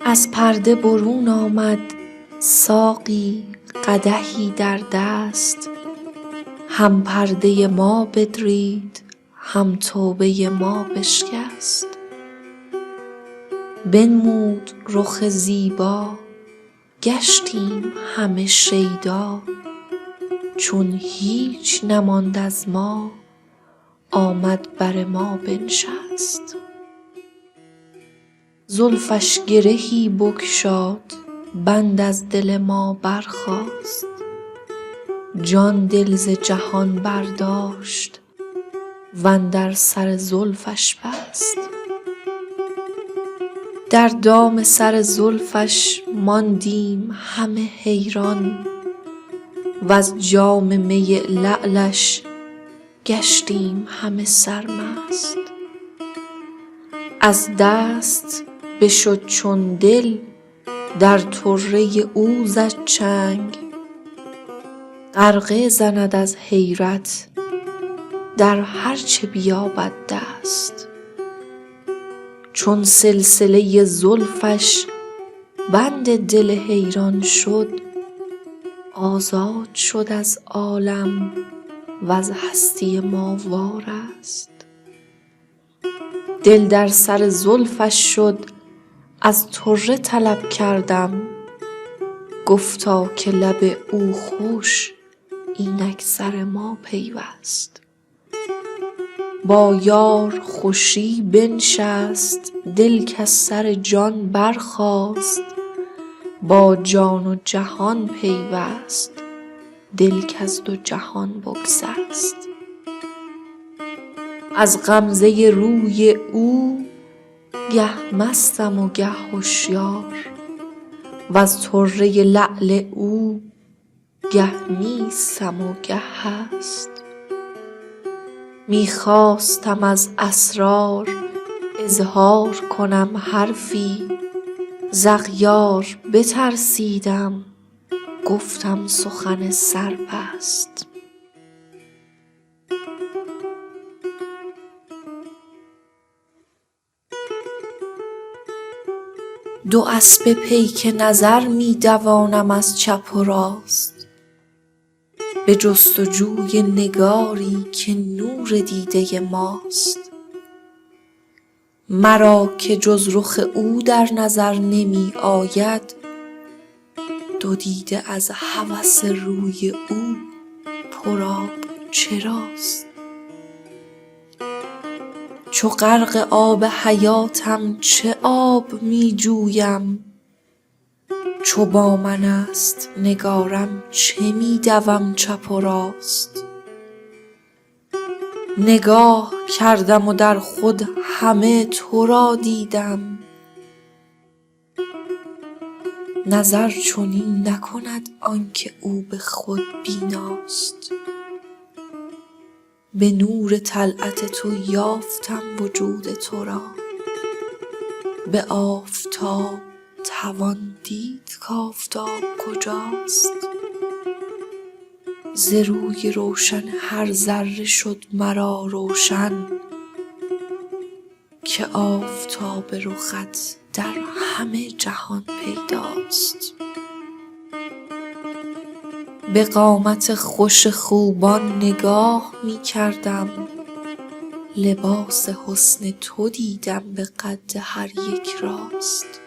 از پرده برون آمد ساقی قدحی در دست، هم پرده ما بدرید هم توبه ما بشکست. بنمود رخ زیبا گشتیم همه شیدا، چون هیچ نماند از ما آمد بر ما بنشست. زلفش گرهی بگشاد بند از دل ما برخاست، جان دل ز جهان برداشت واندر سر زلفش بست. در دام سر زلفش ماندیم همه حیران، وز جام می لعلش گشتیم همه سرمست. از دست بشد چون دل در طره او زد چنگ، غرقه زند از حیرت در هر چه بیابد دست. چون سلسله زلفش بند دل حیران شد، آزاد شد از عالم وز هستی ما وارست. دل در سر زلفش شد از طره طلب کردم، گفتا که لب او خوش اینک سر ما پیوست. با یار خوشی بنشست دل کز سر جان برخاست، با جان و جهان پیوست دل کز دو جهان بگسست. از غمزه روی او گه مستم و گه هشیار، وز طره لعل او گه نیستم و گه هست. می خواستم از اسرار اظهار کنم حرفی، ز اغیار بترسیدم گفتم سخن سرپست. دو اسبه پیک نظر می دوانم از چپ و راست، به جستجوی نگاری که نور دیده ماست. مرا که جز رخ او در نظر نمی آید، دو دیده از هوس روی او پر آب چراست. چو غرق آب حیاتم چه آب می جویم، چو با من است نگارم چه می دوم چپ و راست. نگاه کردم و در خود همه تو را دیدم، نظر چنین نکند آنکه او به خود بیناست. به نور طلعت تو یافتم وجود تو را، به آفتاب توان دید کآفتاب کجاست. ز روی روشن هر ذره شد مرا روشن، که آفتاب رخت در همه جهان پیداست. به قامت خوش خوبان نگاه می کردم، لباس حسن تو دیدم به قد هر یک راست.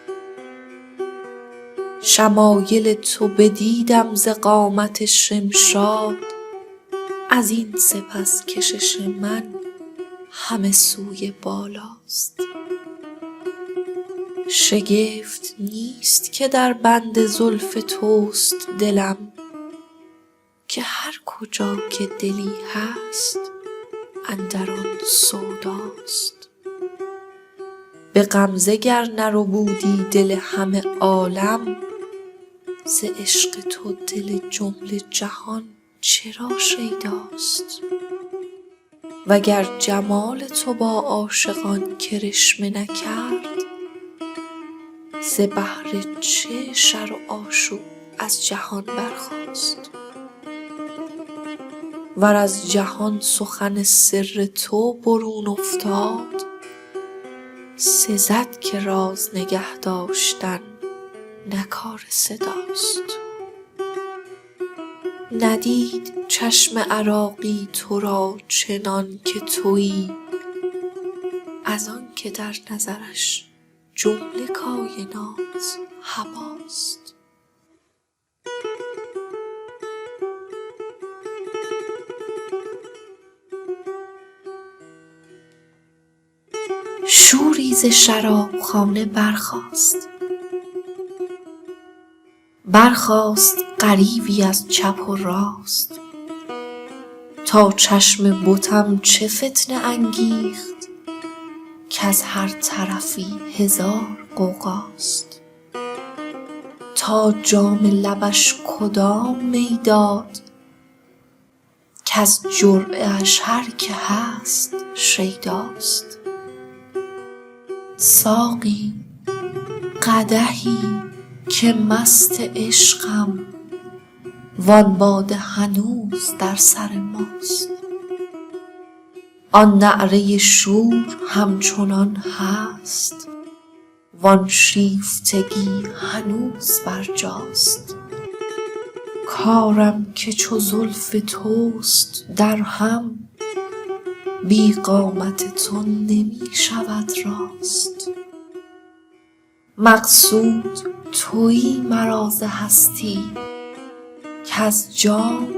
شمایل تو بدیدم ز قامت شمشاد، از این سپس کشش من همه سوی بالاست. شگفت نیست که در بند زلف توست دلم، که هر کجا که دلی هست اندر آن سوداست. به غمزه گر نربودی دل همه عالم، ز عشق تو دل جمله جهان چرا شیداست. وگر جمال تو با عاشقان کرشمه نکرد، ز بهر چه شر و آشوب از جهان برخاست. ور از جهان سخن سر تو برون افتاد، سزد که راز نگه داشتن نه کار صداست. ندید چشم عراقی تو را چنان که تویی، از آن که در نظرش جمله کائنات هباست. شوری ز شرابخانه برخاست غریوی از چپ و راست، تا چشم بتم چه فتنه انگیخت، کز هر طرفی هزار غوغاست. تا جام لبش کدام می داد، کز جرعه اش هر که هست شیداست. ساقی قدحی که مست عشقم، وان باده هنوز در سر ماست. آن نعره شور همچنان هست، وان شیفتگی هنوز برجاست. کارم که چو زلف توست در هم، بی قامت تو نمی شود راست. مقصود تویی مرا ز هستی، کز جام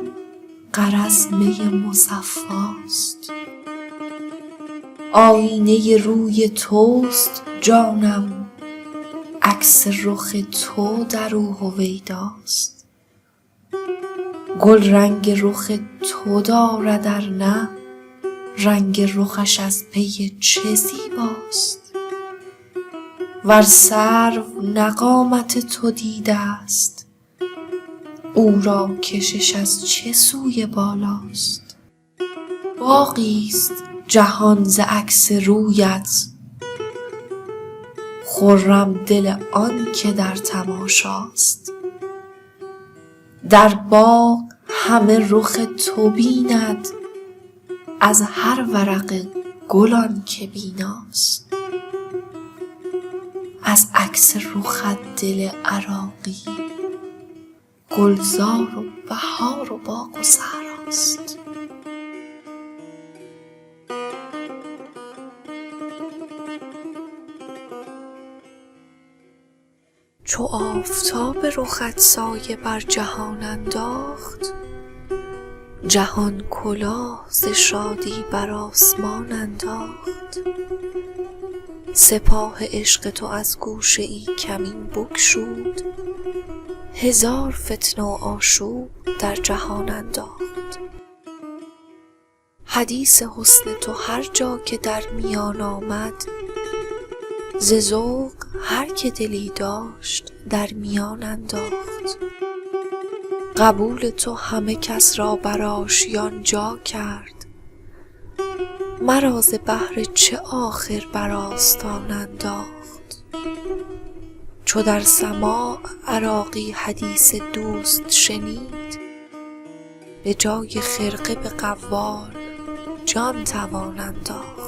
غرض می مصفاست. آیینه روی توست جانم، عکس رخ تو در او هویداست. گل رنگ رخ تو دارد ار نه، رنگ رخش از پی چه زیباست. ور سرو نه قامت تو دیده است، او را کشش از چه سوی بالاست. باغیست جهان ز عکس رویت، خرم دل آن که در تماشاست. در باغ همه رخ تو بیند، از هر ورق گل آن که بیناست. از عکس رخت دل عراقی، گلزار و بهار و باغ و صحراست. چو آفتاب رخت سایه بر جهان انداخت، جهان کلاه ز شادی بر آسمان انداخت. سپاه عشق تو از گوشه ای کمین بگشود، هزار فتنه و آشوب در جهان انداخت. حدیث حسن تو هر جا که در میان آمد، ز ذوق هر که دلی داشت در میان انداخت. قبول تو همه کس را بر آشیان جا کرد، مرا ز بهر چه آخر بر آستان انداخت. چو در سماع عراقی حدیث دوست شنید، به جای خرقه به قوال جان توان انداخت.